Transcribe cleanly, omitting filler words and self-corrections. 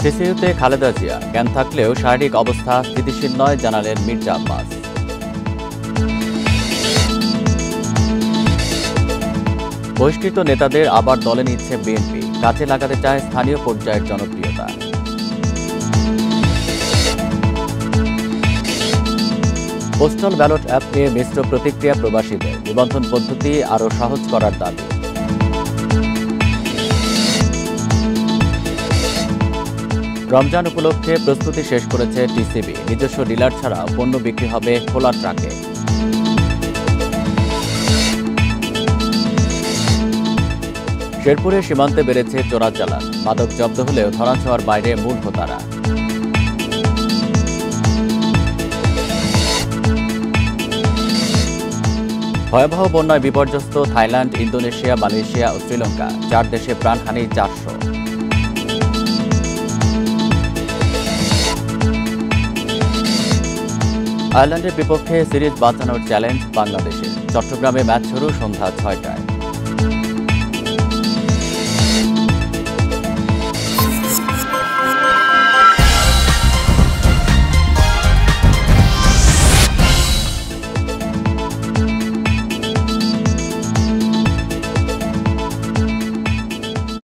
সিসিউতে খালেদা জিয়া জ্ঞান থাকলেও শারীরিক অবস্থা স্থিতিশীল নয় জানালেন মির্জা আব্বাস। বহিষ্কৃত নেতাদের আবার দলে নিচ্ছে বিএনপি, কাজে লাগাতে চায় স্থানীয় পর্যায়ের জনপ্রিয়তা। পোস্টাল ব্যালট অ্যাপ নিয়ে মিশ্র প্রতিক্রিয়া প্রবাসীদের, নিবন্ধন পদ্ধতি আরও সহজ করার দাবি। রমজান উপলক্ষে প্রস্তুতি শেষ করেছে টিসিবি, নিজস্ব ডিলার ছাড়া পণ্য বিক্রি হবে খোলা ট্রাকে। শেরপুরে সীমান্তে বেড়েছে চোরাচালান, মাদক জব্দ হলেও ধরাছোঁয়ার বাইরে মূল হোতারা। ভয়াবহ বন্যায় বিপর্যস্ত থাইল্যান্ড, ইন্দোনেশিয়া, মালয়েশিয়া ও শ্রীলঙ্কা, 4 দেশে প্রাণহানি 400। আয়ারল্যান্ডের বিপক্ষে সিরিজ বাঁচানোর চ্যালেঞ্জ বাংলাদেশের, চট্টগ্রামে ম্যাচ শুরু সন্ধ্যা 6টায়।